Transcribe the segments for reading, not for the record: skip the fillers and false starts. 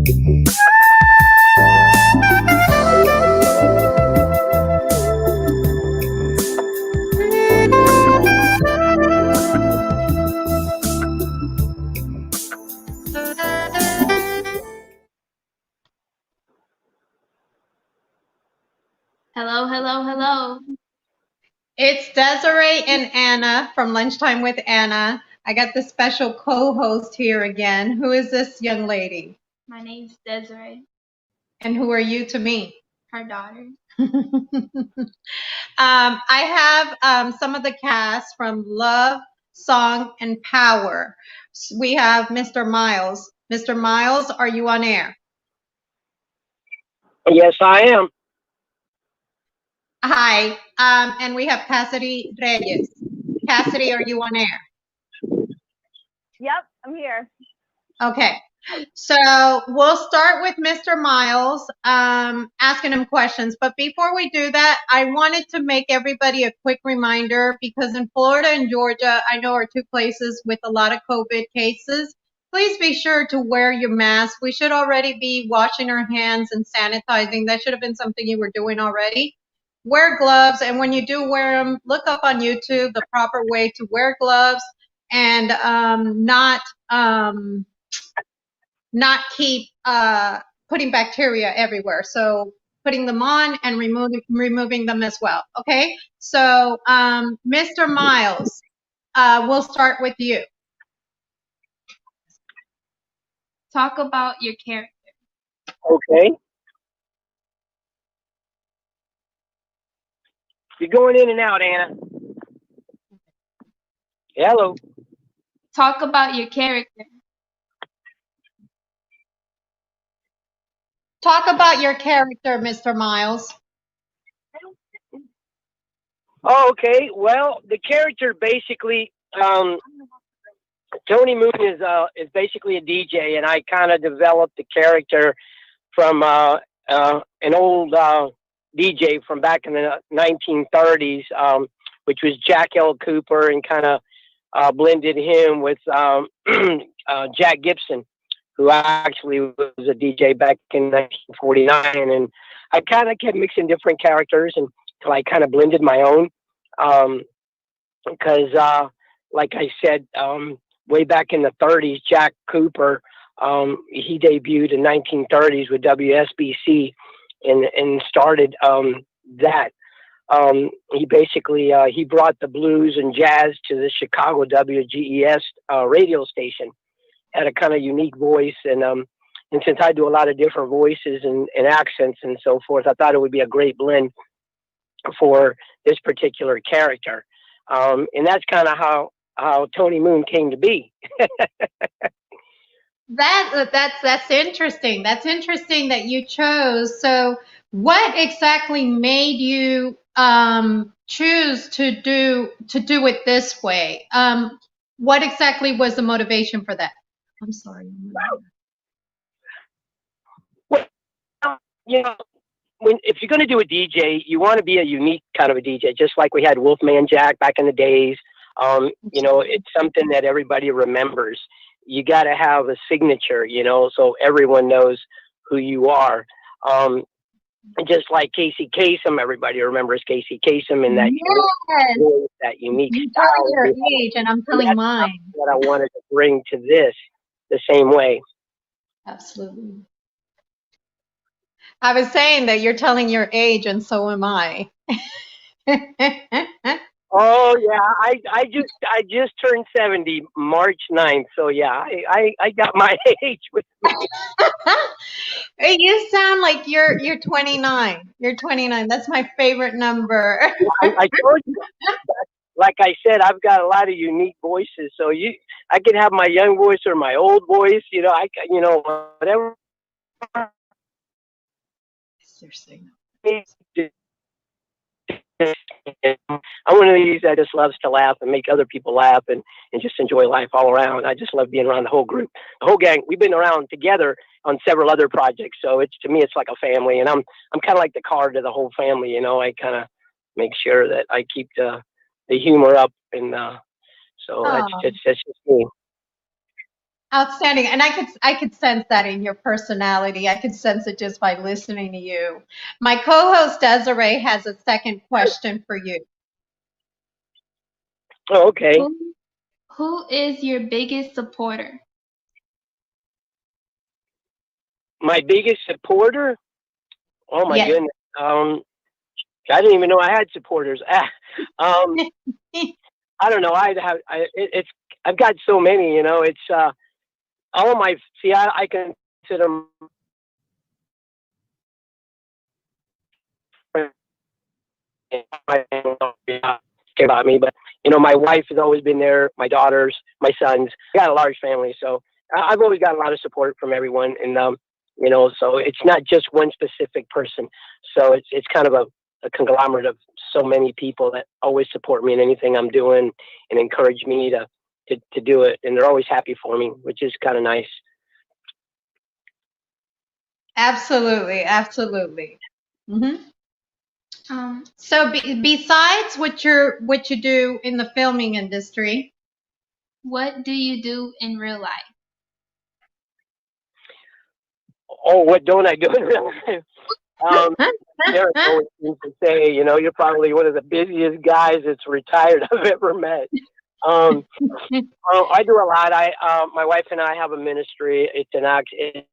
Hello, hello, hello. It's Desiree and Anna from Lunchtime with Anna. I got the special co-host here again. Who is this young lady? My name's Desiree, And who are you to me? her daughter. I have some of the cast from Love, Song, and Power. We have Mr. Miles. Mr. Miles, are you on air? Yes, I am. Hi. And we have Cassidy Reyes. Cassidy, are you on air? Yep, I'm here. Okay. So we'll start with Mr. Miles, asking him questions. But before we do that, I wanted to make everybody a quick reminder because in Florida and Georgia, I know are two places with a lot of COVID cases. Please be sure to wear your mask. We should already be washing our hands and sanitizing. That should have been something you were doing already. Wear gloves, and when you do wear them, look up on YouTube the proper way to wear gloves and not keep putting bacteria everywhere. So putting them on and removing them as well. Okay. So Mr. Miles, we'll start with you. Talk about your character. Okay. You're going in and out, Anna. Hello. Talk about your character. Talk about your character, Mr. Miles. Oh, okay. Well, the character basically, Tony Moon is basically a DJ, and I kind of developed the character from an old DJ from back in the 1930s, which was Jack L. Cooper, and kind of blended him with Jack Gibson, who actually was a DJ back in 1949. And I kind of kept mixing different characters until I kind of blended my own. Because, like I said, way back in the 30s, Jack Cooper, he debuted in 1930s with WSBC and started that. He basically he brought the blues and jazz to the Chicago WGES radio station. Had a kind of unique voice, and since I do a lot of different voices and accents and so forth, I thought it would be a great blend for this particular character. And that's kind of how Tony Moon came to be. That's interesting. That's interesting that you chose. So what exactly made you choose to do it this way? What exactly was the motivation for that? I'm sorry. Well, you know, if you're going to do a DJ, you want to be a unique kind of a DJ, just like we had Wolfman Jack back in the days. You know, it's something that everybody remembers. You got to have a signature, you know, so everyone knows who you are. Just like Casey Kasem, everybody remembers Casey Kasem and that unique You style. tell your age, and I'm telling mine. What I wanted to bring to this the same way. Absolutely. I was saying that you're telling your age, and so am I. Oh yeah, I just turned 70 March 9th, so yeah, I got my age with me. Hey, you sound like you're 29. You're 29. That's my favorite number. I told you, like I said, I've got a lot of unique voices, so I could have my young voice or my old voice, you know, whatever. Seriously. I'm one of these that just loves to laugh and make other people laugh and just enjoy life all around. I just love being around the whole group, the whole gang. We've been around together on several other projects, so to me it's like a family, and I'm kind of like the car to the whole family. You know, I kind of make sure that I keep the humor up, and so that's just me. Outstanding. And I could sense that in your personality. I could sense it just by listening to you. My co-host Desiree has a second question for you. Oh, okay. Who is your biggest supporter? My biggest supporter? Oh my Yes. goodness. I didn't even know I had supporters. Um, I don't know. It's I've got so many. It's all of my. See, I consider my family care about me, but my wife has always been there. My daughters, my sons. I got a large family, so I've always got a lot of support from everyone, and so it's not just one specific person. So it's kind of a conglomerate of so many people that always support me in anything I'm doing and encourage me to do it, and they're always happy for me, which is kind of nice. Absolutely. Absolutely. Hmm. Um, So besides what you do in the filming industry, what do you do in real life? Oh, what don't I do in real life? Um, Derek always seems to say, you're probably one of the busiest guys that's retired I've ever met. Um, I do a lot. My wife and I have a ministry. It's an act. It's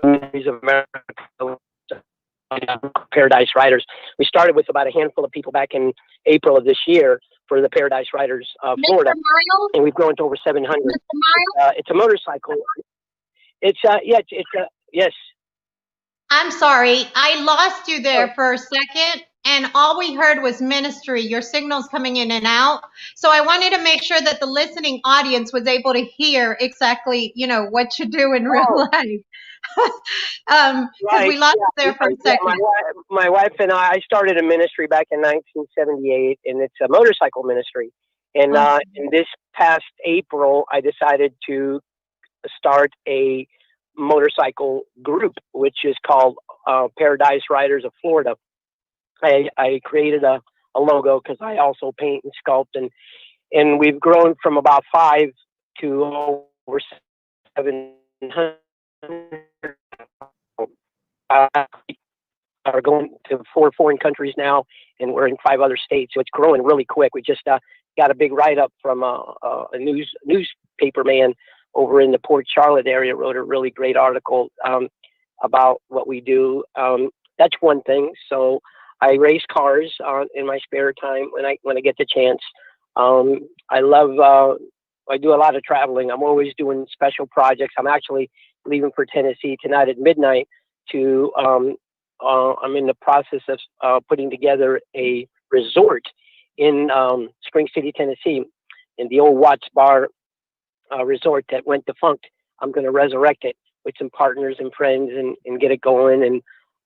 Ministries of America, Paradise Riders. We started with about a handful of people back in April of this year for the Paradise Riders of Mr. Florida, Miles? and we've grown to over 700. Mr. Miles? It's a motorcycle. It's yeah, it's yes. I'm sorry, I lost you Oh, there for a second, and all we heard was ministry. Your signal's coming in and out. So I wanted to make sure that the listening audience was able to hear exactly, what you do in real oh, life. Because we right. lost Yeah, you there for a yeah. second. My wife and I started a ministry back in 1978, and it's a motorcycle ministry. And Awesome. in this past April, I decided to start a motorcycle group, which is called Paradise Riders of Florida. I created a logo because I also paint and sculpt, and we've grown from about 5 to over 700. Uh, are going to 4 foreign countries now, and we're in 5 other states. So it's growing really quick. We just got a big write up from a newspaper man over in the Port Charlotte area. Wrote a really great article about what we do. That's one thing. So I race cars in my spare time when I get the chance. I love. I do a lot of traveling. I'm always doing special projects. I'm actually leaving for Tennessee tonight at midnight to I'm in the process of putting together a resort in Spring City, Tennessee, in the old Watts Bar resort that went defunct. I'm going to resurrect it with some partners and friends and get it going. And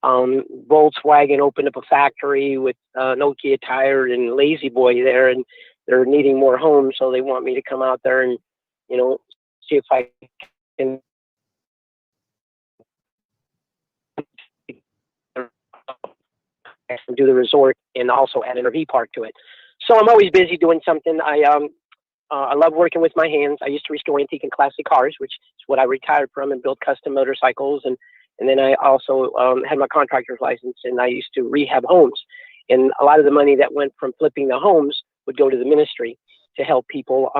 Volkswagen opened up a factory with Nokia Tire and Lazy Boy there, and they're needing more homes, so they want me to come out there and see if I can do the resort and also add an RV park to it. So I'm always busy doing something. I love working with my hands. I used to restore antique and classic cars, which is what I retired from, and build custom motorcycles. And then I also had my contractor's license, and I used to rehab homes. And a lot of the money that went from flipping the homes would go to the ministry to help people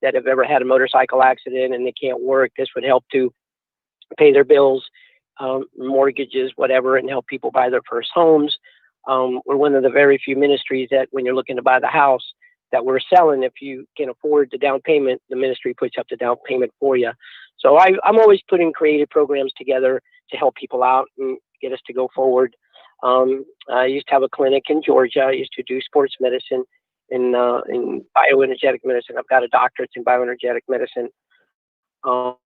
that have ever had a motorcycle accident and they can't work. This would help to pay their bills, mortgages, whatever, and help people buy their first homes. We're one of the very few ministries that when you're looking to buy the house that we're selling, if you can afford the down payment, the ministry puts up the down payment for you. So I'm always putting creative programs together to help people out and get us to go forward. I used to have a clinic in Georgia. I used to do sports medicine in bioenergetic medicine. I've got a doctorate in bioenergetic medicine. Um,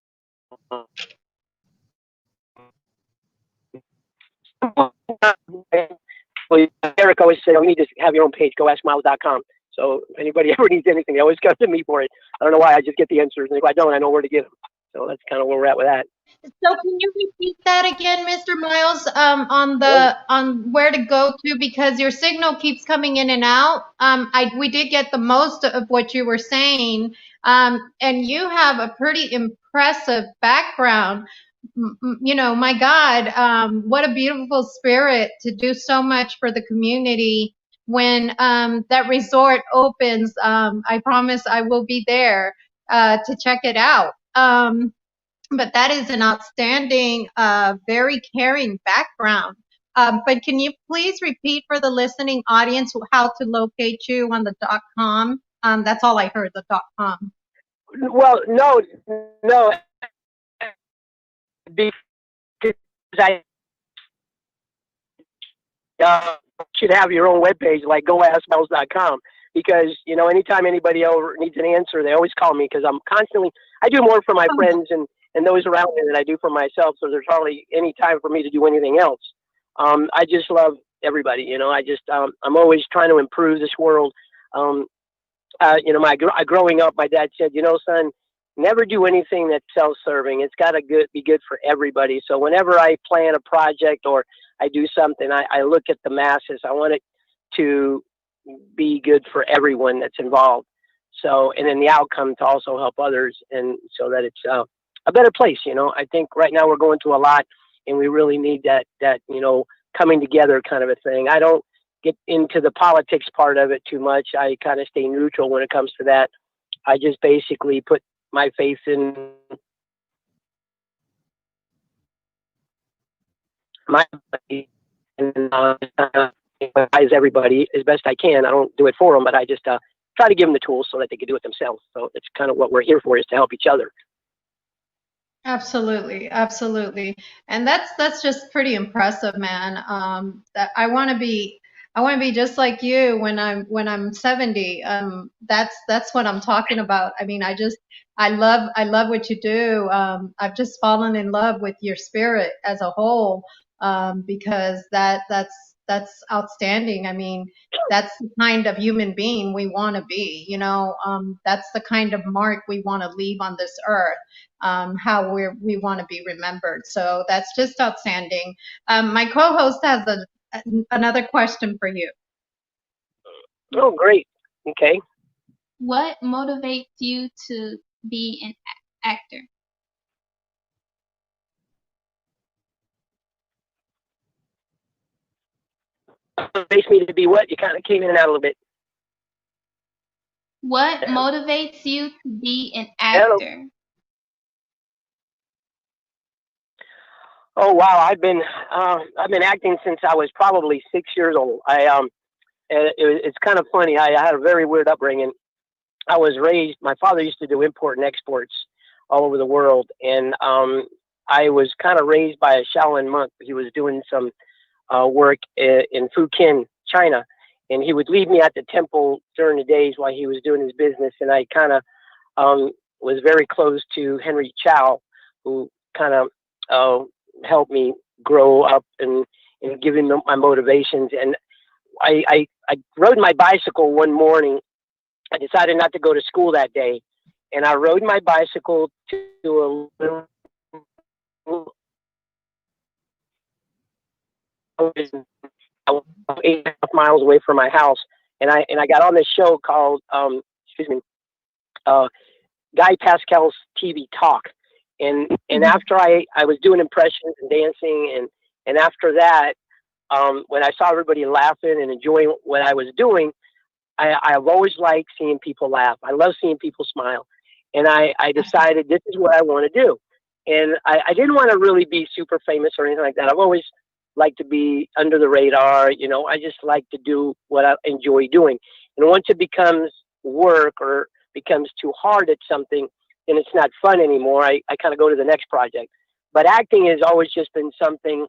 Well, Eric always said, "You need to have your own page. Go askmiles.com." So if anybody ever needs anything, they always come to me for it. I don't know why. I just get the answers, and if I don't, I know where to get them. So that's kind of where we're at with that. So can you repeat that again, Mr. Miles, on where to go to, because your signal keeps coming in and out. We did get the most of what you were saying, and you have a pretty impressive background. You know, my God, what a beautiful spirit to do so much for the community. When that resort opens, I promise I will be there to check it out. But that is an outstanding, very caring background. But can you please repeat for the listening audience how to locate you on the .com? That's all I heard, the .com. Well, no, because I should have your own webpage, like goaskmiles.com, because, you know, anytime anybody ever needs an answer, they always call me, because I do more for my friends and those around me than I do for myself. So there's hardly any time for me to do anything else. I just love everybody, you know, I'm always trying to improve this world. You know, growing up, my dad said, you know, son, never do anything that's self-serving. It's got to be good for everybody. So whenever I plan a project or I do something, I look at the masses. I want it to be good for everyone that's involved. So, and then the outcome to also help others, and so that it's a better place. You know, I think right now we're going through a lot, and we really need that you know, coming together kind of a thing. I don't get into the politics part of it too much. I kind of stay neutral when it comes to that. I just basically put my faith in my body and advise everybody as best I can. I don't do it for them, but I just try to give them the tools so that they can do it themselves. So it's kind of what we're here for, is to help each other. Absolutely, absolutely, and that's just pretty impressive, man. That I want to be just like you when I'm 70. That's what I'm talking about. I mean, I love what you do. I've just fallen in love with your spirit as a whole, because that's outstanding. I mean, that's the kind of human being we want to be. You know, that's the kind of mark we want to leave on this earth, how we want to be remembered. So that's just outstanding. My co-host has another question for you. Oh, great. Okay. What motivates you to be an actor? Makes me to be what? You kind of came in and out a little bit. What motivates you to be an Hello. actor? Oh wow, I've been acting since I was probably 6 years old. It's kind of funny. I had a very weird upbringing. I was raised. My father used to do import and exports all over the world, and I was kind of raised by a Shaolin monk. He was doing some work in Fujian, China, and he would leave me at the temple during the days while he was doing his business. And I kind of was very close to Henry Chow, who kind of helped me grow up and giving them my motivations. And I rode my bicycle one morning. I decided not to go to school that day, and I rode my bicycle to a little, I was 8.5 miles away from my house, and I got on this show called excuse me, Guy Pascal's TV Talk, and after I was doing impressions and dancing, and after that, when I saw everybody laughing and enjoying what I was doing, I've always liked seeing people laugh. I love seeing people smile, and I decided this is what I want to do, and I didn't want to really be super famous or anything like that. I've always liked to be under the radar. You know, I just like to do what I enjoy doing, and once it becomes work or becomes too hard at something, then it's not fun anymore. I kind of go to the next project. But acting has always just been something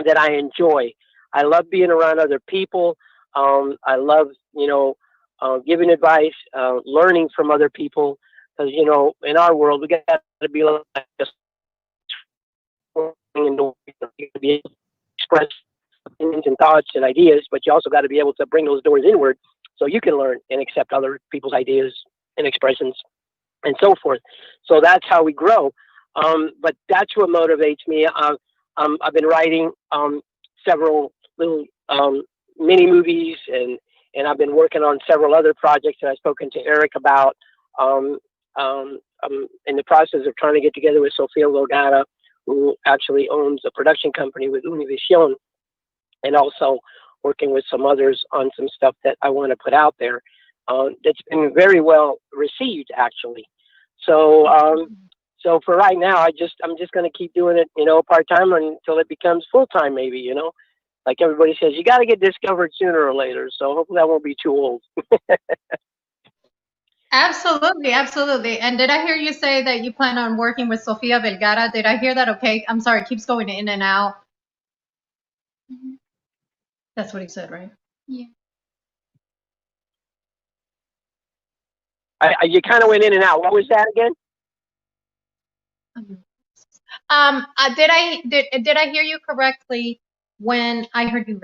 that I enjoy. I love being around other people. I love, you know, giving advice, learning from other people. Because, you know, in our world, we got to be like just and be able to express opinions and thoughts and ideas, but you also got to be able to bring those doors inward so you can learn and accept other people's ideas and expressions. and so forth. So that's how we grow. But that's what motivates me. I've been writing several little mini movies, and I've been working on several other projects that I've spoken to Eric about. Um, I'm in the process of trying to get together with Sofia Vergara, who actually owns a production company with Univision, and also working with some others on some stuff that I want to put out there. That's been very well received, actually. So, so for right now, I'm just going to keep doing it, part time until it becomes full time, maybe. Like everybody says, you got to get discovered sooner or later. So hopefully I won't be too old. Absolutely, absolutely. And did I hear you say that you plan on working with Sofia Vergara? Did I hear that? Okay. I'm sorry, it keeps going in and out. Mhm. That's what he said, right? Yeah. You kind of went in and out. What was that again? Did I hear you correctly when I heard you?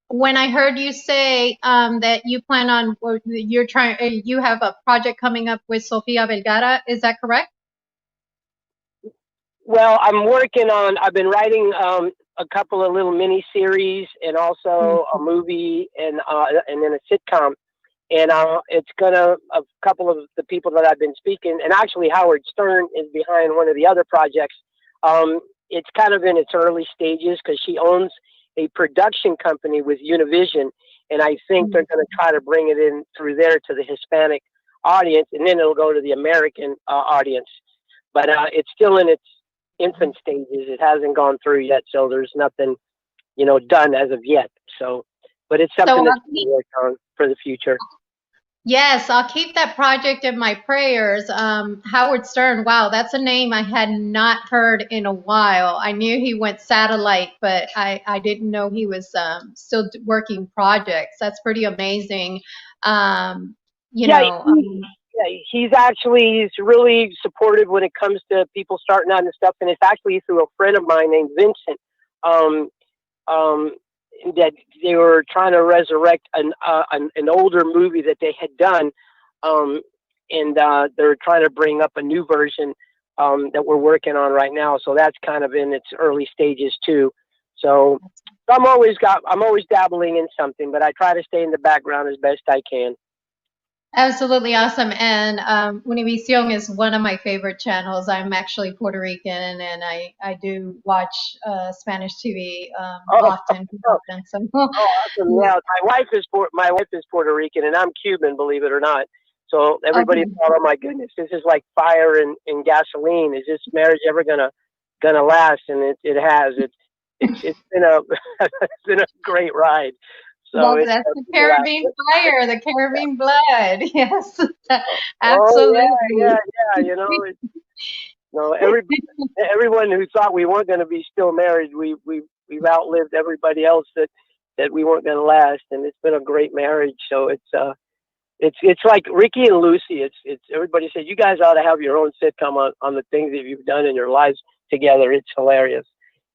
When I heard you say that you plan on, or you're trying, you have a project coming up with Sofia Vergara, is that correct? Well, I've been writing a couple of little mini series and also a movie and then a sitcom. And it's a couple of the people that I've been speaking, and actually Howard Stern is behind one of the other projects. It's kind of in its early stages because she owns a production company with Univision, and I think they're going to try to bring it in through there to the Hispanic audience, and then it'll go to the American audience. But it's still in its infant stages. It hasn't gone through yet, so there's nothing, done as of yet. So, but it's something So that's being worked on for the future. yes, I'll keep that project in my prayers. Howard Stern, wow, that's a name I had not heard in a while. I knew he went satellite, but I didn't know he was still working projects. That's pretty amazing. Um, you Yeah, know, he's really supportive when it comes to people starting out and stuff. And it's actually through a friend of mine named Vincent. Um, um, that they were trying to resurrect an older movie that they had done, and they're trying to bring up a new version that we're working on right now. So that's kind of in its early stages too. So I'm always dabbling in something, but I try to stay in the background as best I can. absolutely awesome. And Univision is one of my favorite channels. I'm actually Puerto Rican, and I do watch Spanish TV Oh, often. oh, Often. So awesome! Yeah, my wife is Puerto Rican, and I'm Cuban, believe it or not. So everybody okay. thought, "Oh my goodness, this is like fire and gasoline. Is this marriage ever gonna last?" And it has. It's been a it's been a great ride. So it's That's the Caribbean fire, the Caribbean blood. Yes, oh yeah, yeah, absolutely. yeah. Everyone who thought we weren't going to be still married, we've outlived everybody else that we weren't going to last, and it's been a great marriage. So it's like Ricky and Lucy. It's everybody said you guys ought to have your own sitcom on the things that you've done in your lives together. It's hilarious.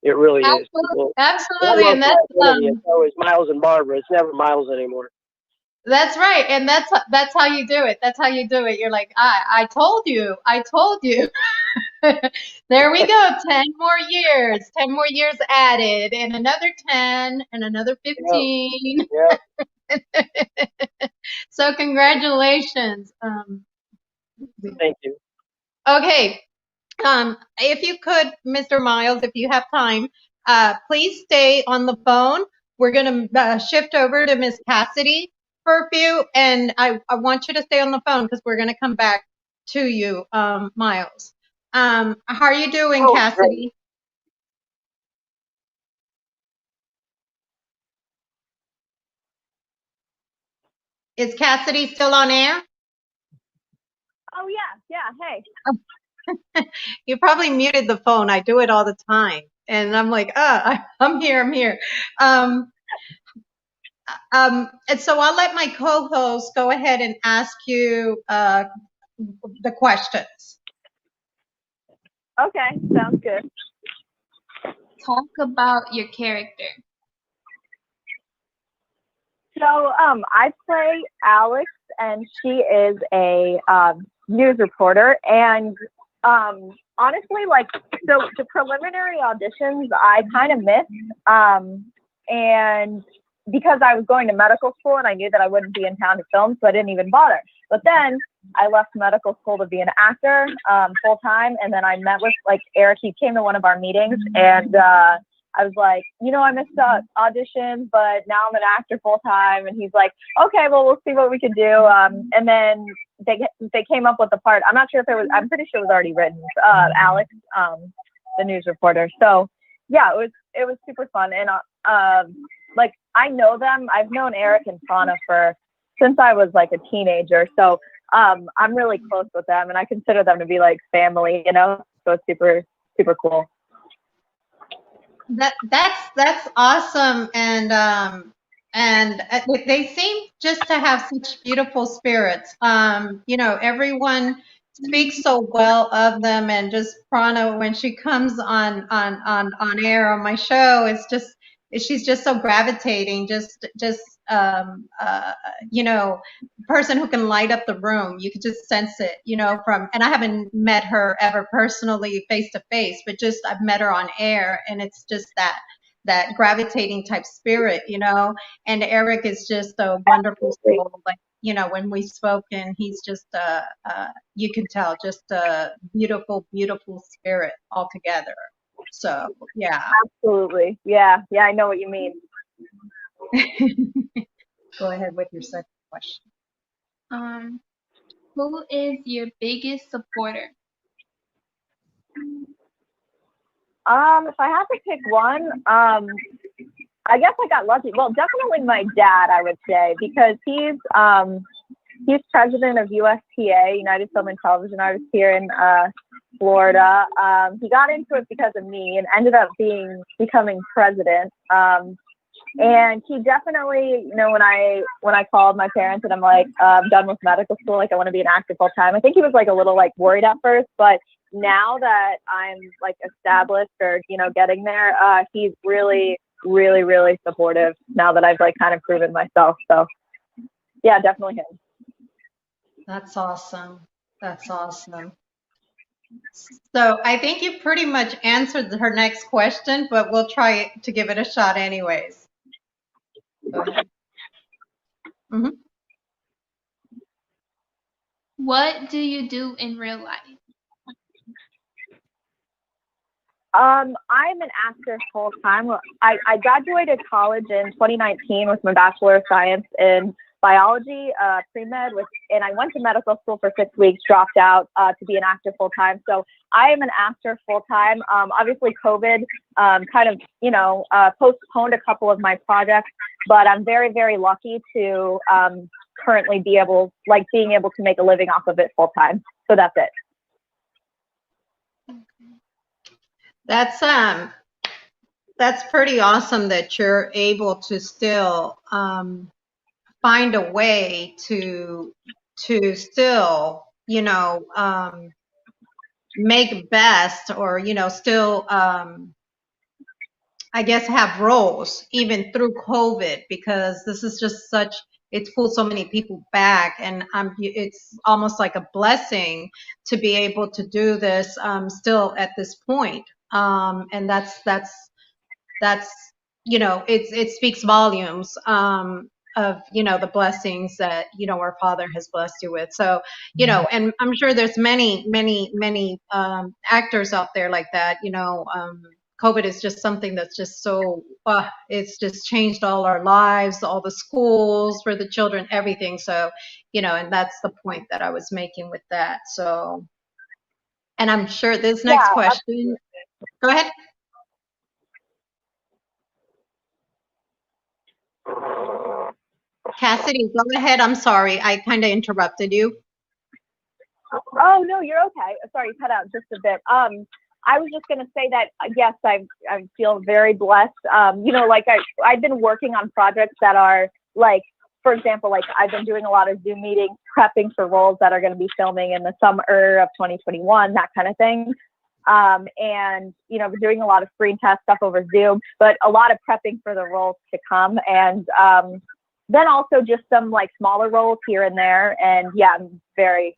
It really is. Absolutely, People, I absolutely, love and Miles. It's always Miles and Barbara. It's never Miles anymore. that's right, and that's how you do it. That's how you do it. You're like, I told you, I told you. There we go, 10 more years, 10 more years added, and another 10, and another Yeah, 15. yeah. So congratulations. Thank you. Okay. If you could, Mr. Miles, if you have time, please stay on the phone. We're going to shift over to Miss Cassidy for a few, and I want you to stay on the phone because we're going to come back to you, Miles. How are you doing, Oh, great. Cassidy? Is Cassidy still on air? Oh yeah, yeah. Hey. You probably muted the phone. I do it all the time. And I'm like, I'm here, I'm here. Um, and so I'll let my co-host go ahead and ask you the questions. Okay, sounds good. Talk about your character. So I play Alex, and she is a news reporter. And honestly, like, so the preliminary auditions I kind of missed. And because I was going to medical school and I knew that I wouldn't be in town to film, so I didn't even bother. But then I left medical school to be an actor full time. And then I met with like Eric. He came to one of our meetings, and I was like, I missed the audition, but now I'm an actor full time. And he's like, okay, well, we'll see what we can do. And then they came up with the part. I'm not sure if it was, I'm pretty sure it was already written. Alex, the news reporter. So yeah, it was super fun. And like, I know them. I've known Eric and Fauna since I was like a teenager. So I'm really close with them, and I consider them to be like family, So it's super, super cool. That's awesome, and they seem just to have such beautiful spirits. Everyone speaks so well of them, and just Prana, when she comes on air on my show, she's just so gravitating, just person who can light up the room. You could just sense it, and I haven't met her ever personally face to face, but just I've met her on air, and it's just that gravitating type spirit, and Eric is just a wonderful soul. Like, when we've spoken, he's just you can tell, just a beautiful, beautiful spirit altogether. So yeah. Absolutely. Yeah, I know what you mean. Go ahead with your second question. Who is your biggest supporter? If I had to pick one, I guess I got lucky. Well, definitely my dad, I would say, because he's president of USTA, United Film and Television Artists, here in Florida. He got into it because of me and ended up becoming president. And he definitely, when I called my parents and I'm like, I'm done with medical school, like I want to be an actor full time. I think he was like a little like worried at first, but now that I'm like established or, getting there, he's really, really, really supportive now that I've like kind of proven myself. So yeah, definitely him. That's awesome. That's awesome. So I think you pretty much answered her next question, but we'll try to give it a shot anyways. Go ahead. Mm-hmm. What do you do in real life? I'm an actor full time. I graduated college in 2019 with my Bachelor of Science in biology, pre-med, and I went to medical school for 6 weeks, dropped out to be an actor full time. So I am an actor full time. Obviously, COVID kind of, postponed a couple of my projects, but I'm very, very lucky to currently being able to make a living off of it full time. So that's it. That's pretty awesome that you're able to still find a way to still make best, or still I guess have roles even through COVID, because this is just it's pulled so many people back, and it's almost like a blessing to be able to do this still at this point. And that's it speaks volumes of the blessings that our Father has blessed you with. So and I'm sure there's many actors out there like that. COVID is just something that's just so it's just changed all our lives, all the schools for the children, everything. So and that's the point that I was making with that. So, and I'm sure this next question. Absolutely. Go ahead. Cassidy, go ahead. I'm sorry, I kind of interrupted you. Oh no, you're okay. Sorry, cut out just a bit. I was just gonna say that yes, I feel very blessed. Like I've been working on projects that are like, for example, like I've been doing a lot of Zoom meetings, prepping for roles that are going to be filming in the summer of 2021, that kind of thing. And doing a lot of screen test stuff over Zoom, but a lot of prepping for the roles to come, and then also just some like smaller roles here and there. And yeah, I'm very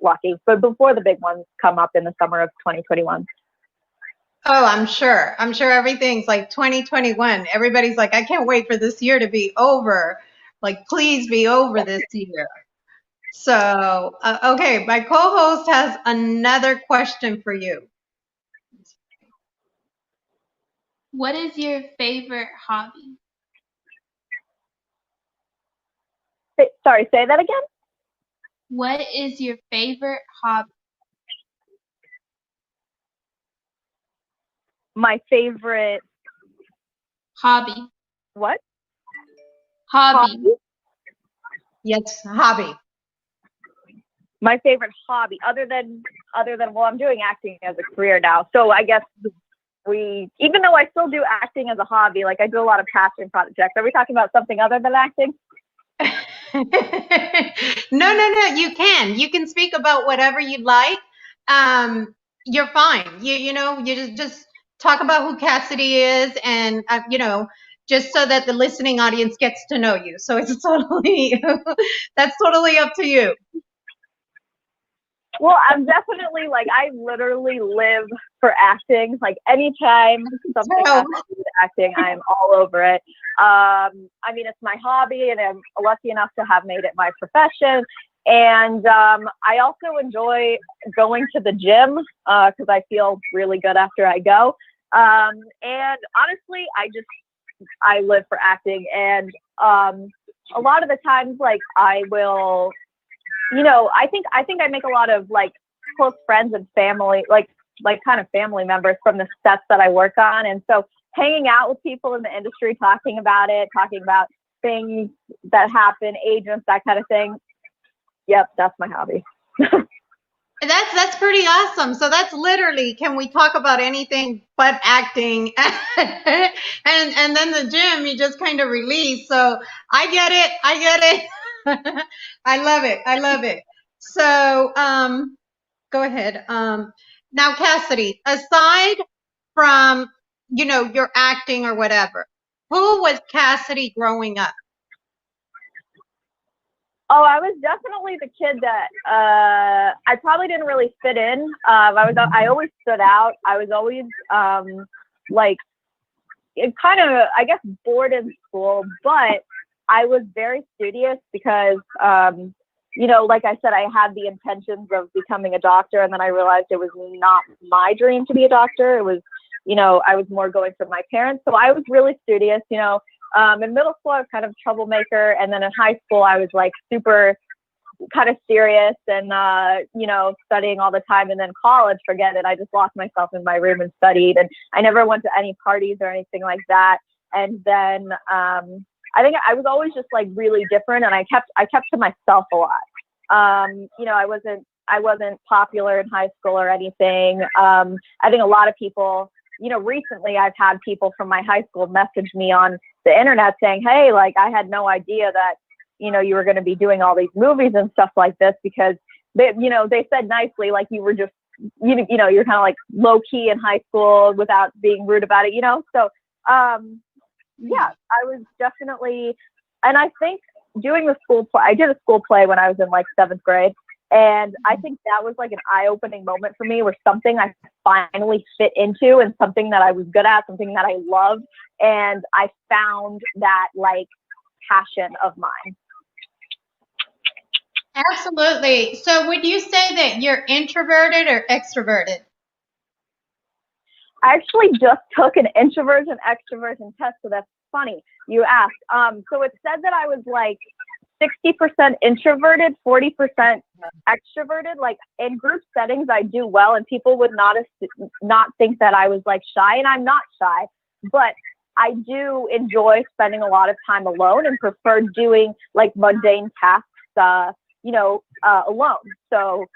lucky, but before the big ones come up in the summer of 2021. Oh, I'm sure. I'm sure everything's like 2021. Everybody's like, I can't wait for this year to be over. Like, please be over this year. So, okay, my co-host has another question for you. What is your favorite hobby? Sorry, say that again? What is your favorite hobby? My favorite Hobby. what? Hobby. Yes, hobby. My favorite hobby, other than well, I'm doing acting as a career now, so I guess even though I still do acting as a hobby, like I do a lot of passion projects. Are we talking about something other than acting? No. You can speak about whatever you'd like. You're fine. You just talk about who Cassidy is, and just so that the listening audience gets to know you. So it's totally that's totally up to you. Well, I'm definitely like, I literally live for acting. Like anytime something has to do with acting, I'm all over it. I mean, it's my hobby, and I'm lucky enough to have made it my profession. And I also enjoy going to the gym because I feel really good after I go. And honestly, I live for acting. And a lot of the times, like I will, I think I make a lot of like close friends and family, like kind of family members from the sets that I work on. And so hanging out with people in the industry, talking about things that happen, agents, that kind of thing. Yep, that's my hobby. That's pretty awesome. So that's literally, can we talk about anything but acting? and then the gym, you just kind of release. So I get it. I love it. So go ahead. Now, Cassidy, aside from your acting or whatever, who was Cassidy growing up? Oh, I was definitely the kid that I probably didn't really fit in. I always stood out. I was always like kind of, I guess, bored in school, but I was very studious because like I said, I had the intentions of becoming a doctor, and then I realized it was not my dream to be a doctor. It was, I was more going for my parents. So I was really studious, in middle school, I was kind of a troublemaker. And then in high school, I was like super kind of serious and, studying all the time. And then college, forget it. I just locked myself in my room and studied. And I never went to any parties or anything like that. And then I think I was always just like really different. And I kept to myself a lot. I wasn't popular in high school or anything. I think a lot of people, recently I've had people from my high school message me on the internet saying, hey, like I had no idea that, you were going to be doing all these movies and stuff like this, because they said nicely, like you were just, you're kind of like low key in high school without being rude about it, So, yeah, I was definitely, and I think doing the school play, I did a school play when I was in like 7th grade. And I think that was like an eye-opening moment for me, where something I finally fit into and something that I was good at, something that I loved. And I found that like passion of mine. Absolutely. So would you say that you're introverted or extroverted? I actually just took an introversion extroversion test, so that's funny you asked. So it said that I was like 60% introverted, 40% extroverted. Like in group settings, I do well, and people would not think that I was like shy, and I'm not shy, but I do enjoy spending a lot of time alone and prefer doing like mundane tasks, alone. So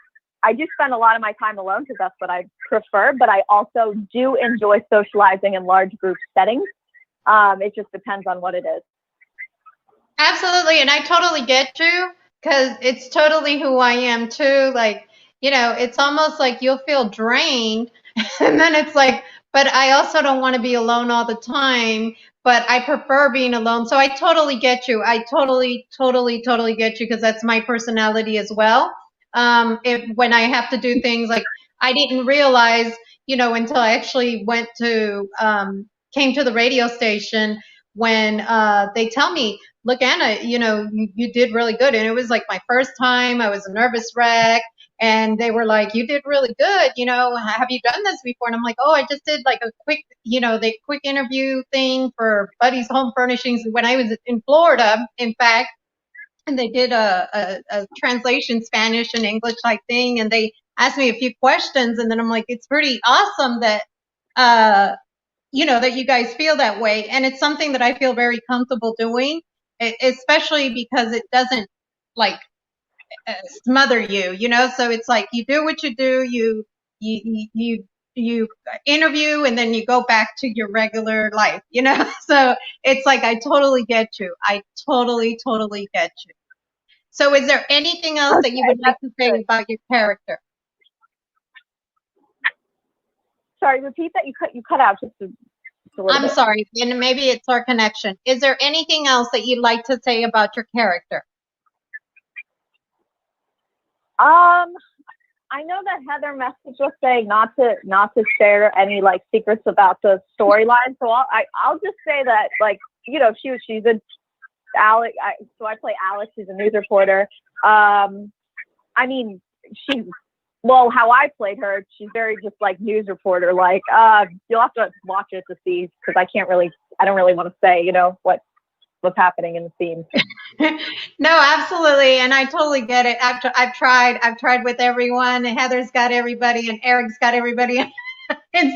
I do spend a lot of my time alone because that's what I prefer, but I also do enjoy socializing in large group settings. It just depends on what it is. Absolutely. And I totally get you, because it's totally who I am too. Like, it's almost like you'll feel drained and then it's like, but I also don't want to be alone all the time, but I prefer being alone. So I totally get you. I totally get you, because that's my personality as well. when I have to do things like I didn't realize, until I actually came to the radio station when they tell me, look, Anna, you did really good. And it was like my first time. I was a nervous wreck. And they were like, you did really good. Have you done this before? And I'm like, oh, I just did like a quick, the quick interview thing for Buddy's Home Furnishings when I was in Florida, in fact. And they did a translation Spanish and English type thing. And they asked me a few questions. And then I'm like, it's pretty awesome that, that you guys feel that way. And it's something that I feel very comfortable doing, especially because it doesn't like smother you, so it's like you do what you do, you interview and then you go back to your regular life, so it's like I totally get you. I totally get you. So is there anything else that you would like to say about your character? Sorry, repeat that. You cut out just a little I'm bit. sorry, and maybe it's our connection. Is there anything else that you'd like to say about your character? I know that Heather messaged us saying not to share any like secrets about the storyline. So I'll just say that, like, she's a Alex. So I play Alex. She's a news reporter. I mean, how I played her, she's very just like news reporter. Like, you'll have to watch it to see, because I don't really want to say, what's happening in the scene. No, absolutely. And I totally get it. I've tried with everyone. Heather's got everybody and Eric's got everybody in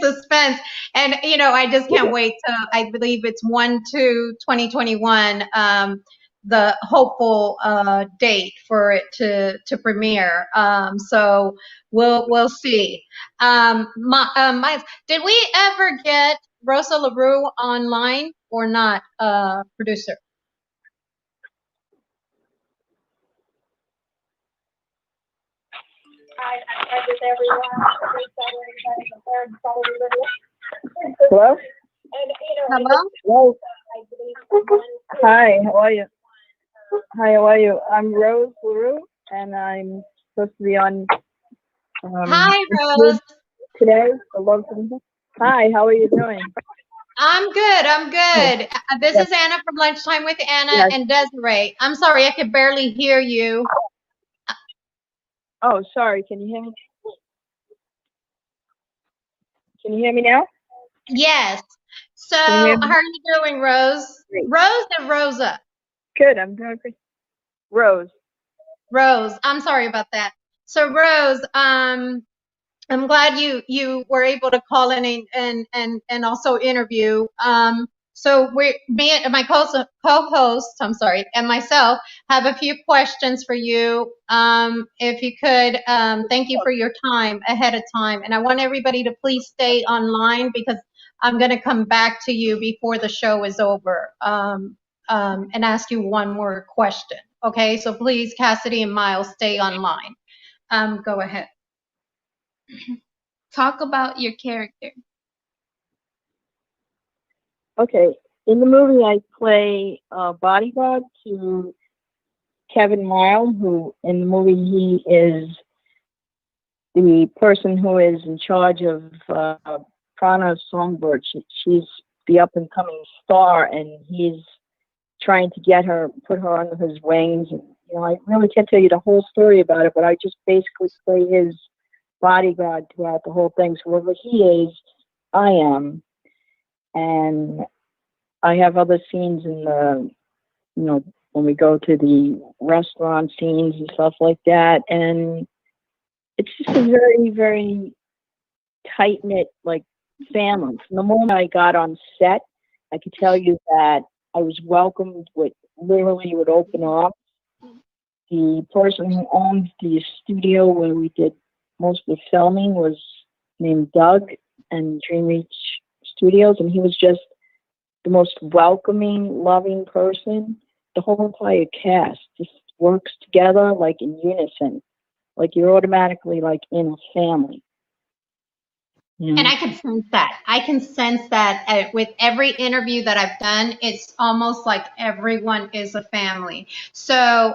suspense. And, I just can't wait till, I believe it's 1/2/2021, the hopeful date for it to premiere. So we'll see. Miles, did we ever get Rosa LaRue online or not, producer? I with everyone. Hello? Hello? Hello? Hi, how are you? Hi, how are you? I'm Rose LaRue, and I'm supposed to be on Hi, Rose. Today. Hi, how are you doing? I'm good. This is Anna from Lunchtime with Anna and Desiree. I'm sorry, I could barely hear you. Oh, sorry. Can you hear me? Can you hear me now? Yes. So, how are you doing, Rose? Great. Rose or Rosa? Good. I'm doing great. Rose. Rose. I'm sorry about that. So, Rose, I'm glad you were able to call in and also interview. So me and my co-host, I'm sorry, and myself have a few questions for you. If you could, thank you for your time ahead of time. And I want everybody to please stay online because I'm going to come back to you before the show is over and ask you one more question. Okay, so please, Cassidy and Miles, stay online. Go ahead. Talk about your character. Okay. In the movie, I play a bodyguard to Kevin Miles, who in the movie, he is the person who is in charge of Prana Songbird. She's the up-and-coming star, and he's trying to put her under his wings. And, I really can't tell you the whole story about it, but I just basically play his bodyguard throughout the whole thing. So whoever he is, I am. And I have other scenes in the, when we go to the restaurant scenes and stuff like that. And it's just a very, very tight-knit, like, family. From the moment I got on set, I could tell you that I was welcomed with open arms. The person who owned the studio where we did most of the filming was named Doug and Dream Reach Studios, and he was just the most welcoming, loving person. The whole entire cast just works together like in unison, like you're automatically like in a family. And I can sense that. I can sense that with every interview that I've done, it's almost like everyone is a family. So,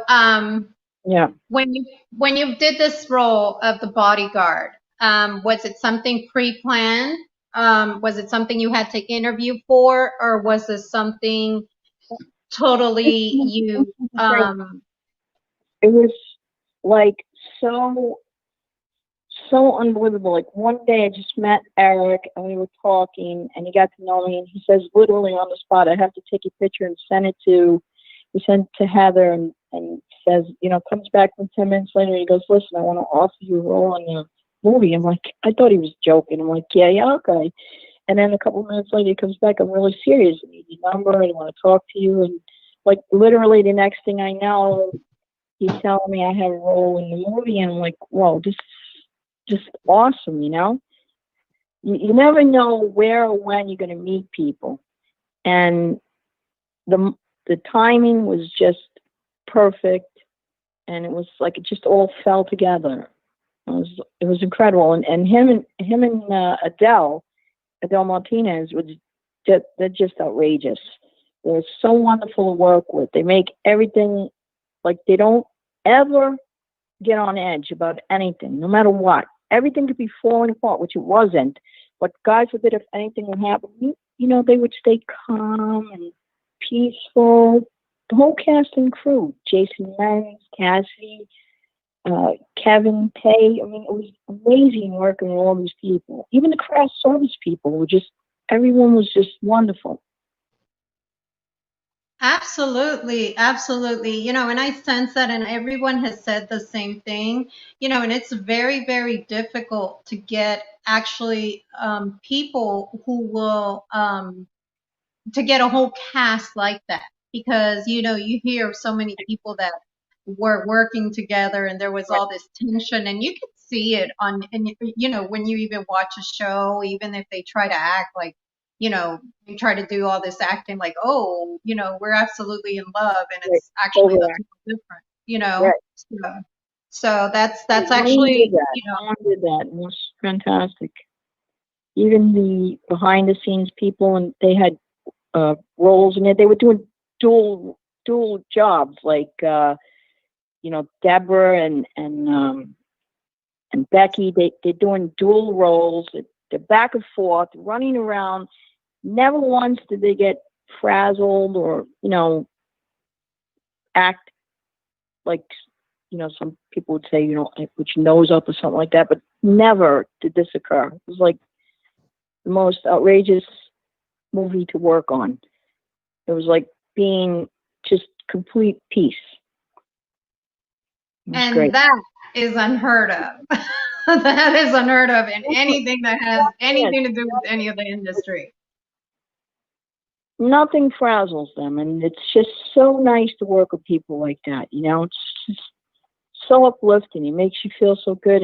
Yeah. When you did this role of the bodyguard, was it something pre-planned? Was it something you had to interview for, or was this something totally you? It was like so so unbelievable. Like one day I just met Eric and we were talking and he got to know me and he says literally on the spot, I have to take a picture and send it to he sent it to Heather and says, you know, comes back from 10 minutes later, he goes, listen, I want to offer you a role in the movie. I'm like, I thought he was joking. I'm like, yeah, okay. And then a couple of minutes later he comes back, I'm really serious. I need your number, I want to talk to you, and like literally the next thing I know, he's telling me I have a role in the movie, and I'm like, whoa, this is just awesome, you know? You never know where or when you're going to meet people. And the the timing was just perfect, and it was like it just all fell together. It was incredible, and him and Adele Martinez was they're just outrageous. They're so wonderful to work with. They make everything like they don't ever get on edge about anything, no matter what. Everything could be falling apart, which it wasn't. But God forbid if anything would happen, you know, they would stay calm and peaceful. The whole cast and crew, Jason Lenz, Cassie, Kevin Pay. I mean, it was amazing working with all these people. Even the craft service people were just, everyone was just wonderful. Absolutely, absolutely. You know, and I sense that, and everyone has said the same thing, you know, and it's very, very difficult to get actually people who will to get a whole cast like that, because you know you hear of so many people that were working together and there was all this tension, and you could see it on, and you know, when you even watch a show, even if they try to act like, you know, they try to do all this acting like, oh, you know, we're absolutely in love, and Right. it's actually a Overall. little different, you know. Right. So that's No one did actually, that. you know, No one did that. It was fantastic. Even the behind the scenes people, and they had roles in it. They were doing dual jobs, like you know, Deborah and Becky. They're doing dual roles. They're back and forth, running around. Never once did they get frazzled or, you know, act like, you know, some people would say, you know, put your nose up or something like that. But never did this occur. It was like the most outrageous movie to work on. It was like being just complete peace. It was and great. that is unheard of. That is unheard of in anything that has anything to do with any of the industry. Nothing frazzles them, and it's just so nice to work with people like that. You know, it's just so uplifting. It makes you feel so good,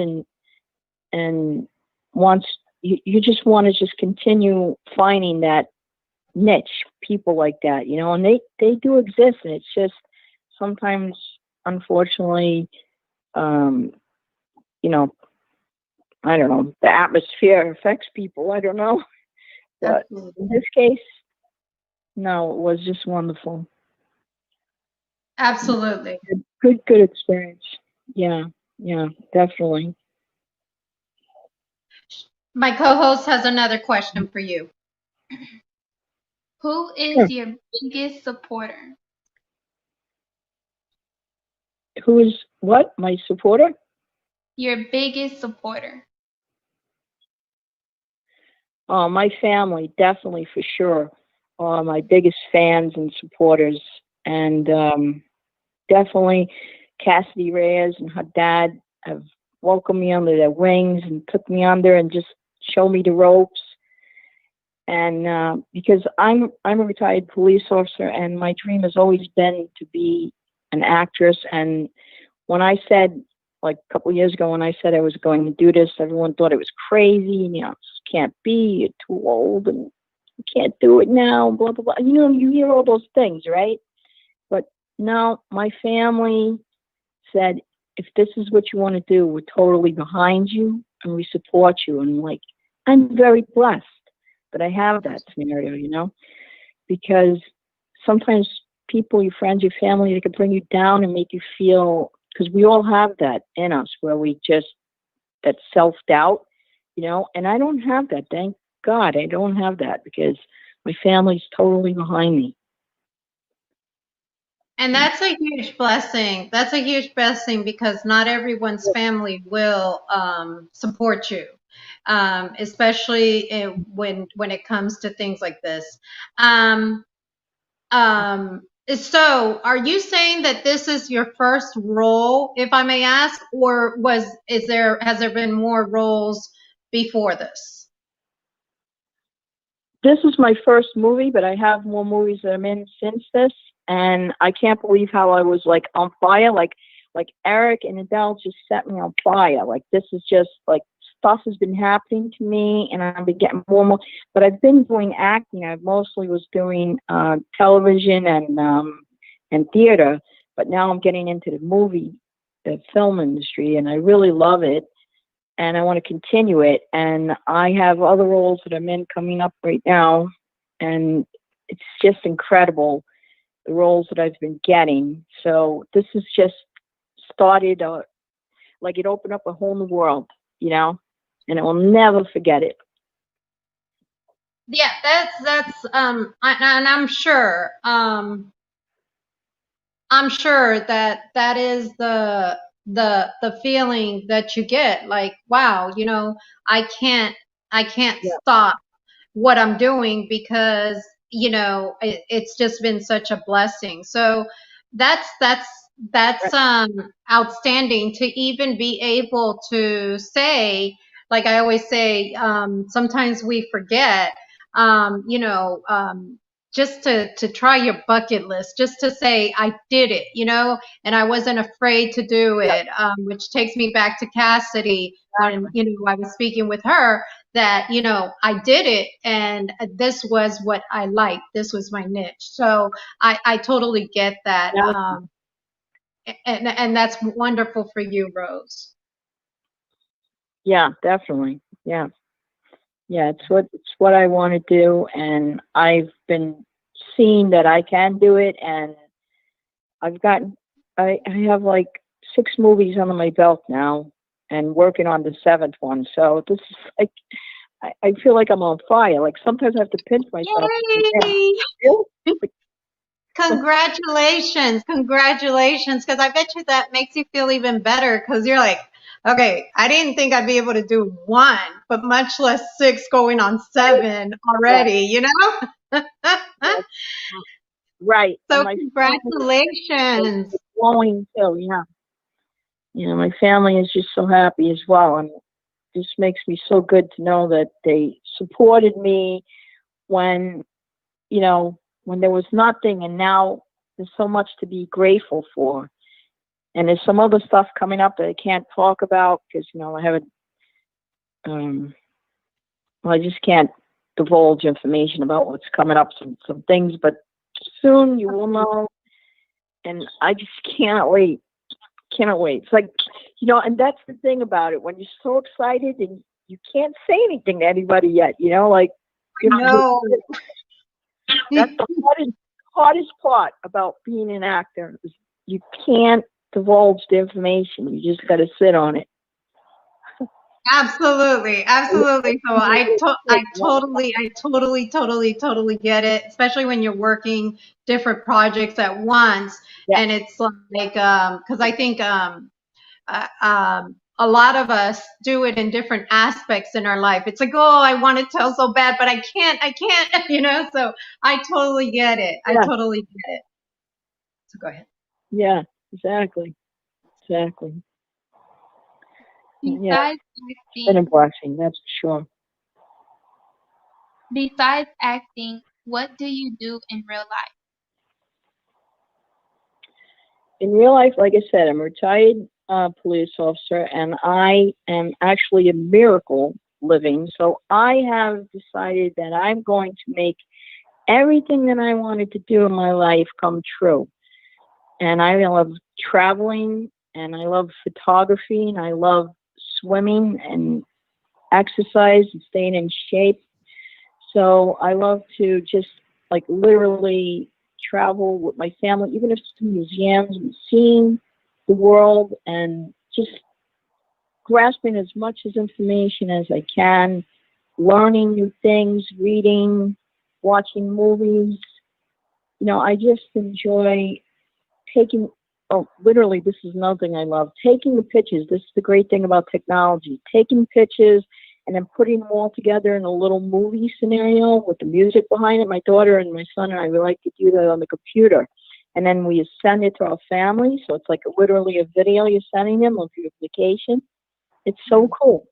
and once you just want to just continue finding that niche people like that. You know, and they do exist, and it's just sometimes, unfortunately, um, you know, I don't know, the atmosphere affects people. I don't know, but Absolutely. in this case, no, it was just wonderful. Absolutely. Good experience. Yeah, definitely. My co-host has another question for you. Who Sure. is your biggest supporter? Who is what? My supporter? Your biggest supporter. My family, definitely for sure. My biggest fans and supporters, and definitely Cassidy Reyes and her dad have welcomed me under their wings and took me under and just show me the ropes. And because I'm a retired police officer, and my dream has always been to be an actress. And when I said, like a couple of years ago, when I said I was going to do this, everyone thought it was crazy. And, you know, this can't be. You're too old, and you can't do it now. Blah blah blah. You know, you hear all those things, right? But no, my family said, if this is what you want to do, we're totally behind you and we support you. And like, I'm very blessed that I have that scenario, you know, because sometimes people, your friends, your family, they can bring you down and make you feel because we all have that in us where we just, that self-doubt, and I don't have that. Thank God I don't have that, because my family's totally behind me. And that's a huge blessing. That's a huge blessing because not everyone's family will support you, especially when it comes to things like this. Um, so, are you saying that this is your first role, if I may ask, or has there been more roles before this? This is my first movie, but I have more movies that I'm in since this, and I can't believe how I was like on fire. Like Eric and Adele just set me on fire. Like this is just like stuff has been happening to me, and I've been getting more and more. But I've been doing acting. I mostly was doing television and theater, but now I'm getting into the film industry, and I really love it. And I want to continue it. And I have other roles that I'm in coming up right now. And it's just incredible, the roles that I've been getting. So this has just started, like it opened up a whole new world, and I will never forget it. Yeah, and I'm sure that that is the feeling that you get, like, wow, I can't Yeah. stop what I'm doing because it's just been such a blessing. So that's that's that's outstanding to even be able to say, like I always say, sometimes we forget, just to try your bucket list, just to say I did it, and I wasn't afraid to do it, which takes me back to Cassidy when I was speaking with her that I did it, and this was what I liked. This was my niche. So I totally get that, Yeah. and that's wonderful for you, Rose. Yeah, definitely. Yeah. Yeah, it's what I want to do, and I've been seeing that I can do it, and I have like 6 movies under my belt now, and working on the 7th one. So this is like, I feel like I'm on fire. Like sometimes I have to pinch myself. Yay! Really? Congratulations, because I bet you that makes you feel even better because you're like, okay, I didn't think I'd be able to do 1, but much less 6 going on 7 already, Right. And So my family is congratulations. glowing too. Yeah. My family is just so happy as well, and this makes me so good to know that they supported me when, when there was nothing, and now there's so much to be grateful for. And there's some other stuff coming up that I can't talk about because, I haven't, well, I just can't divulge information about what's coming up, some things, but soon you will know. And I just cannot wait. Cannot wait. It's like, and that's the thing about it. When you're so excited and you can't say anything to anybody yet, like, No. that's the hardest part about being an actor. Is you can't divulge the information. You just got to sit on it. Absolutely. So I totally get it, especially when you're working different projects at once. Yeah. And it's like, because I think a lot of us do it in different aspects in our life. It's like, oh, I want to tell so bad, but I can't, so I totally get it. I totally get it. So go ahead. Yeah, exactly. Yeah, Besides it's been a acting, blessing, that's for sure. besides acting, what do you do in real life? In real life, like I said, I'm a retired police officer, and I am actually a miracle living. So I have decided that I'm going to make everything that I wanted to do in my life come true. And I love traveling, and I love photography, and I love swimming and exercise and staying in shape. So I love to just like literally travel with my family, even if it's to museums and seeing the world and just grasping as much as information as I can, learning new things, reading, watching movies. I just enjoy taking, oh, literally, this is another thing I love, taking the pictures. This is the great thing about technology, taking pictures and then putting them all together in a little movie scenario with the music behind it. My daughter and my son and I, we like to do that on the computer. And then we send it to our family. So it's like literally a video you're sending them of your vacation. It's so cool.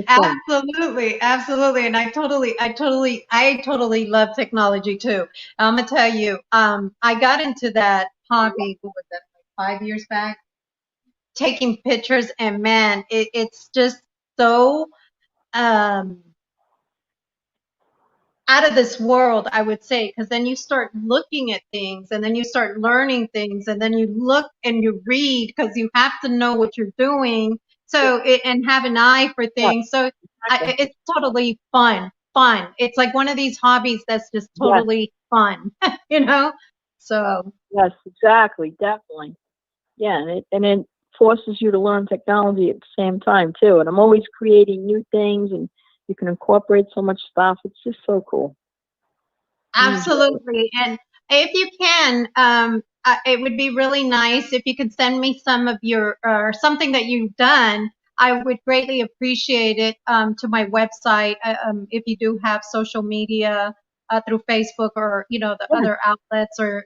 Absolutely, absolutely, and I totally love technology too. I'm gonna tell you, I got into that hobby. What was that? Like 5 years back, taking pictures, and man, it's just so um, out of this world, I would say, because then you start looking at things, and then you start learning things, and then you look and you read because you have to know what you're doing. So and have an eye for Yeah, things. So exactly. it's totally fun. Fun. It's like one of these hobbies that's just Yes, totally fun, you know. So yes, exactly, definitely. Yeah, and it forces you to learn technology at the same time too. And I'm always creating new things, and you can incorporate so much stuff. It's just so cool. I enjoy it. absolutely. And if you can, it would be really nice if you could send me some of your or something that you've done. I would greatly appreciate it to my website. If you do have social media through Facebook or the Yeah, other outlets, or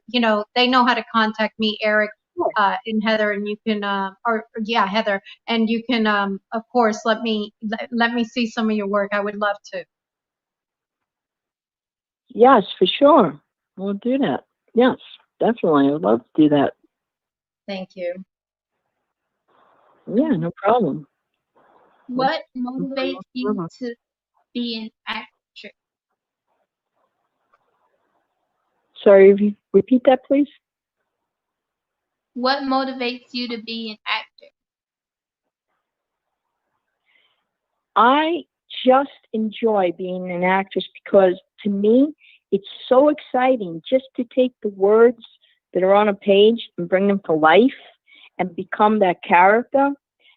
they know how to contact me, Eric sure. and Heather, and you can or yeah, Heather, and you can of course let me see some of your work. I would love to. Yes, for sure. We'll do that. Yes, definitely. I'd love to do that. Thank you. Yeah, no problem. Let's What motivates you to be an actor? Sorry, if you repeat that, please. What motivates you to be an actor? I just enjoy being an actress because to me, it's so exciting just to take the words that are on a page and bring them to life and become that character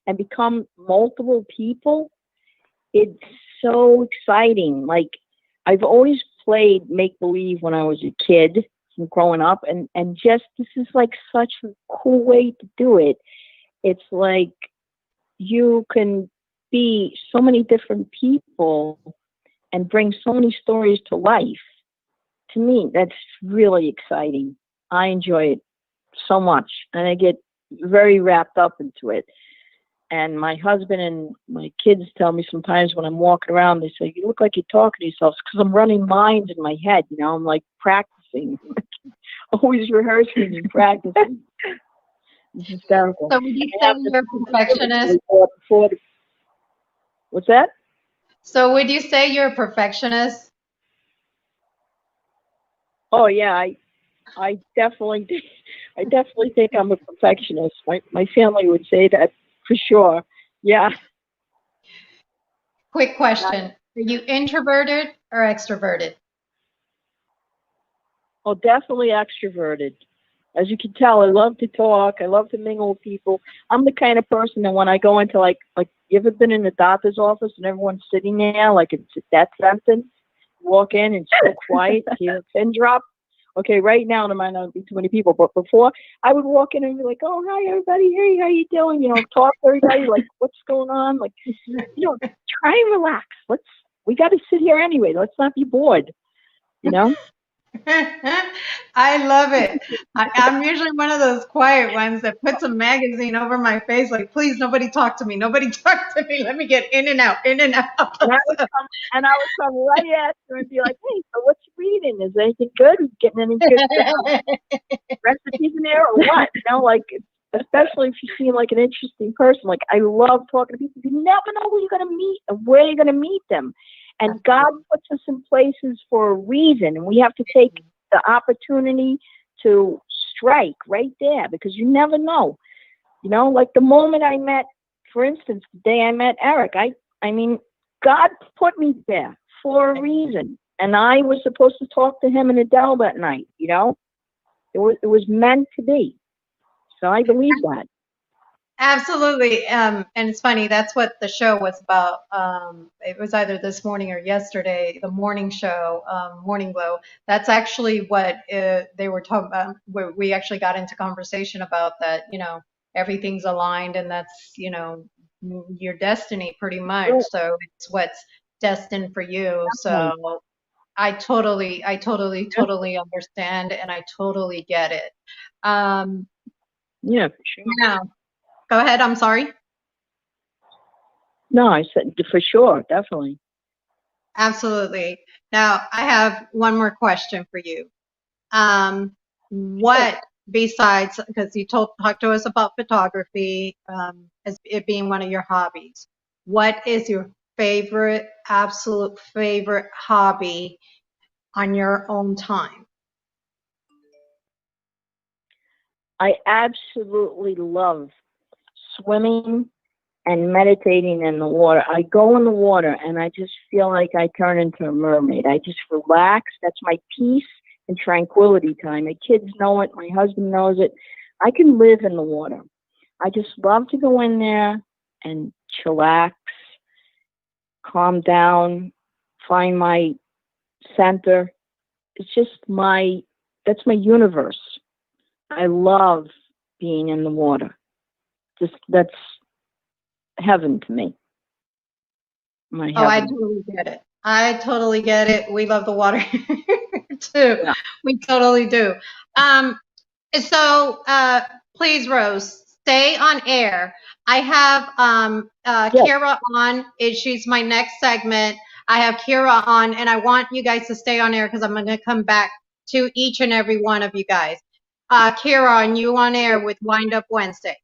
and become multiple people. It's so exciting. Like, I've always played make believe when I was a kid and growing up, and just this is like such a cool way to do it. It's like you can be so many different people and bring so many stories to life. To me, that's really exciting. I enjoy it so much, and I get very wrapped up into it. And my husband and my kids tell me sometimes when I'm walking around, they say, "You look like you're talking to yourself," because I'm running lines in my head. I'm like practicing, always rehearsing and practicing. It's hysterical. So would And you I say have this you're a movie script that perfectionist? we bought before. What's that? So would you say you're a perfectionist? Oh yeah, I definitely, I definitely think I'm a perfectionist. My family would say that for sure. Yeah. Quick question. Are you introverted or extroverted? Oh, definitely extroverted. As you can tell, I love to talk. I love to mingle with people. I'm the kind of person that when I go into like you ever been in the doctor's office and everyone's sitting there like it's a death sentence? Walk in and it's so quiet, hear a pin drop. Okay, right now there might not be too many people, but before I would walk in and be like, "Oh, hi everybody, hey, how you doing?" Talk to everybody, like, "What's going on?" Like, try and relax. We got to sit here anyway. Let's not be bored. You know. I love it. I'm usually one of those quiet ones that puts a magazine over my face, like, please, nobody talk to me. Nobody talk to me. Let me get in and out, in and out. And I would come right after and be like, "Hey, so what you reading? Is anything good? You getting any good recipes in there or what?" Like, especially if you seem like an interesting person. Like, I love talking to people. You never know who you're gonna meet and where you're gonna meet them. And God puts us in places for a reason, and we have to take the opportunity to strike right there because you never know. Like the moment I met, for instance, the day I met Eric, I mean, God put me there for a reason, and I was supposed to talk to him in Adele that night. It was meant to be. So I believe that. Absolutely. And it's funny, that's what the show was about. It was either this morning or yesterday, the morning show, Morning Glow. That's actually what they were talking about. We actually got into conversation about that, everything's aligned and that's, your destiny pretty much. Right. So it's what's destined for you. Definitely. So I totally understand and I totally get it. Um, Yeah, for sure. now, go ahead. I'm sorry. No, I said for sure, definitely. Absolutely. Now, I have one more question for you. Sure. What besides, because you talked to us about photography as it being one of your hobbies, what is your absolute favorite hobby on your own time? I absolutely love swimming and meditating in the water. I go in the water and I just feel like I turn into a mermaid. I just relax. That's my peace and tranquility time. My kids know it. My husband knows it. I can live in the water. I just love to go in there and chillax, calm down, find my center. It's just that's my universe. I love being in the water. That's heaven to me. My Oh, I heaven. totally get it. I totally get it. We love the water too. Yeah. We totally do. Um, So, please, Rose, stay on air. I have Yes. Kira on. She's my next segment. I have Kira on, and I want you guys to stay on air because I'm going to come back to each and every one of you guys. Kira, and you on air with Wind Up Wednesday.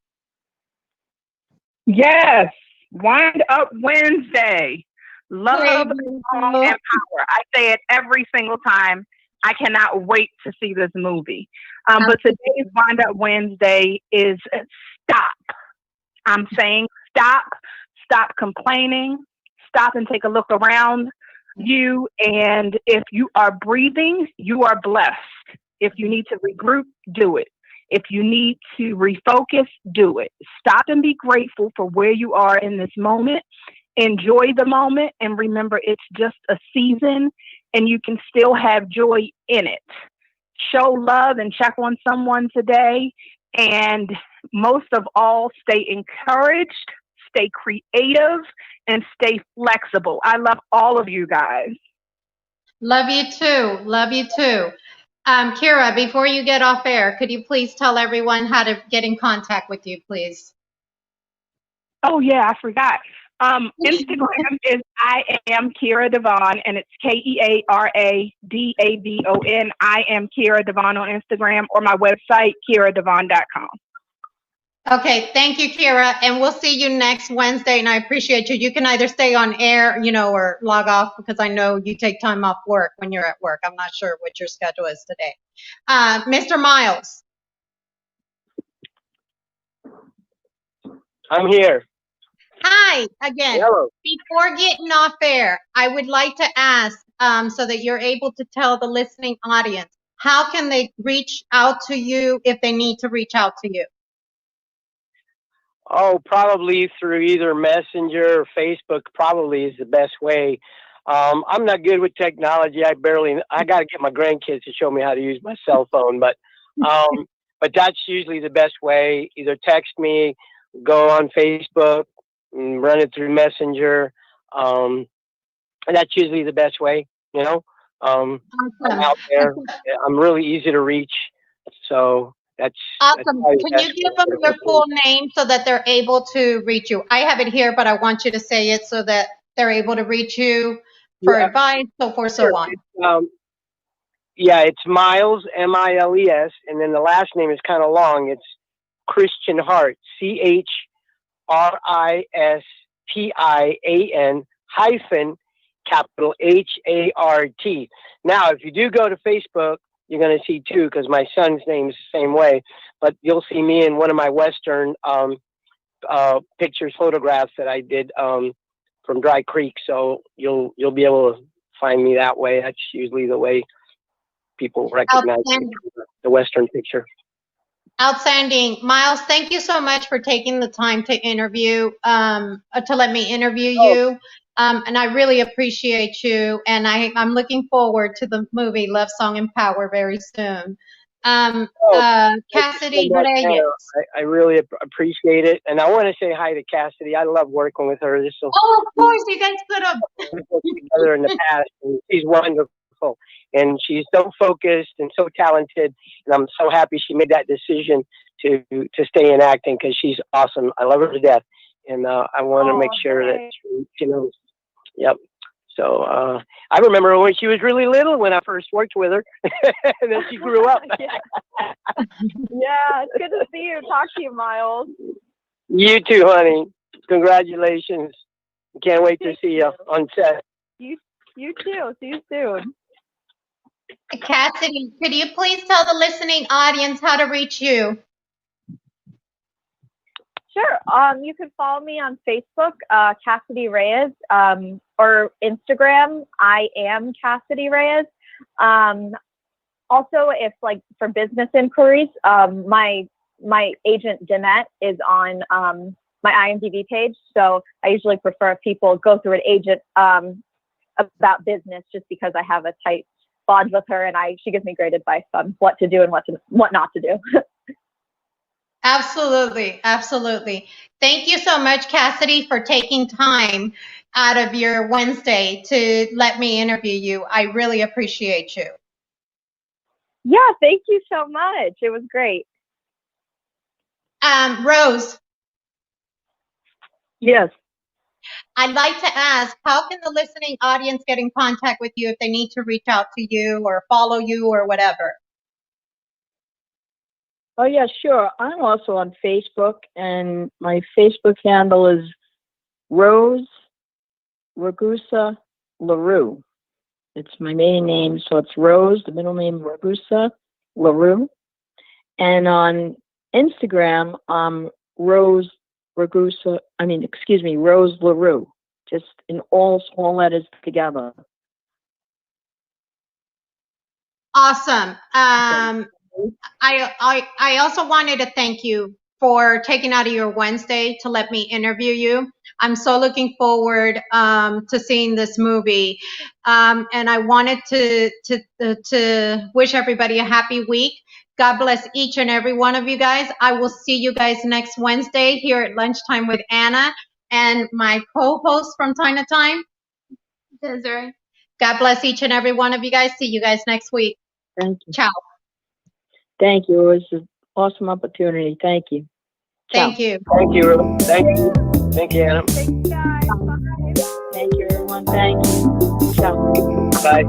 Yes, Wind Up Wednesday. Love, Hey, song, and power. I say it every single time. I cannot wait to see this movie. But today's Wind Up Wednesday is stop. I'm saying stop. Stop complaining. Stop and take a look around you. And if you are breathing, you are blessed. If you need to regroup, do it. If you need to refocus, do it. Stop and be grateful for where you are in this moment. Enjoy the moment and remember it's just a season and you can still have joy in it. Show love and check on someone today. And most of all, stay encouraged, stay creative, and stay flexible. I love all of you guys. Love you too. Love you too. Kira, before you get off air, could you please tell everyone how to get in contact with you, please? Oh, yeah, I forgot. Instagram is I am Kira Devon, and it's KearaDavon. I am Kira Devon on Instagram, or my website, KiraDevon.com. Okay, thank you, Kira, and we'll see you next Wednesday, and I appreciate you. You can either stay on air, or log off because I know you take time off work when you're at work. I'm not sure what your schedule is today. Mr. Miles. I'm here. Hi, again. Hello. Before getting off air, I would like to ask so that you're able to tell the listening audience, how can they reach out to you if they need to reach out to you? Oh, probably through either Messenger or Facebook. Probably is the best way. I'm not good with technology. I got to get my grandkids to show me how to use my cell phone. But that's usually the best way. Either text me, go on Facebook, and run it through Messenger. And that's usually the best way. I'm Awesome. out there. I'm really easy to reach. So that's Awesome. probably the Can you best give way them to your get me. full name so that they're able to reach you? I have it here, but I want you to say it so that they're able to reach you for Yeah, advice, so forth, sure. so on. It's Miles, Miles, and then the last name is kind of long. It's Christian Hart, CHRISTIAN hyphen capital HART. Now, if you do go to Facebook, you're going to see two because my son's name is the same way. But you'll see me in one of my Western photographs that I did from Dry Creek. So you'll be able to find me that way. That's usually the way people recognize me Outstanding. from the Western picture. Outstanding. Miles, thank you so much for taking the time to to let me interview you. And I really appreciate you. And I'm looking forward to the movie Love Song and Power very soon. Oh, thank you so Cassidy much, Reyes. Hannah. I really appreciate it, and I want to say hi to Cassidy. I love working with her. This will Oh, of course, you guys could have. we've worked together in the past, and she's wonderful, and she's so focused and so talented, and I'm so happy she made that decision to stay in acting because she's awesome. I love her to death, and I want to make sure that she knows. Yep. So I remember when she was really little when I first worked with her, and then she grew up. Yeah, it's good to see you. Talk to you, Miles. You too, honey. Congratulations. Can't wait to see you on set. You too. See you soon. Cassidy, could you please tell the listening audience how to reach you? Sure. You can follow me on Facebook, Cassidy Reyes, or Instagram. I am Cassidy Reyes. Also, if like for business inquiries, my agent Danette is on my IMDb page. So I usually prefer if people go through an agent about business, just because I have a tight bond with her, and she gives me great advice on what to do and what not to do. Absolutely. Absolutely. Thank you so much, Cassidy, for taking time out of your Wednesday to let me interview you. I really appreciate you. Yeah, thank you so much. It was great. Rose, Yes. I'd like to ask, how can the listening audience get in contact with you if they need to reach out to you or follow you or whatever? Oh, yeah, sure. I'm also on Facebook, and my Facebook handle is Rose Ragusa LaRue. It's my maiden name, so it's Rose, the middle name Ragusa LaRue. And on Instagram, Rose Ragusa, Rose LaRue, just in all small letters together. Awesome. I also wanted to thank you for taking out of your Wednesday to let me interview you. I'm so looking forward to seeing this movie, and I wanted to wish everybody a happy week. God bless each and every one of you guys. I will see you guys next Wednesday here at Lunchtime with Anna and my co-host from time to time, Desiree. God bless each and every one of you guys. See you guys next week. Thank you. Ciao. Thank you. It was an awesome opportunity. Thank you. Thank you. Thank you. Thank you. Thank you, Anna. Thanks, guys. Bye. Thank you, everyone. Thank you. Ciao. Bye.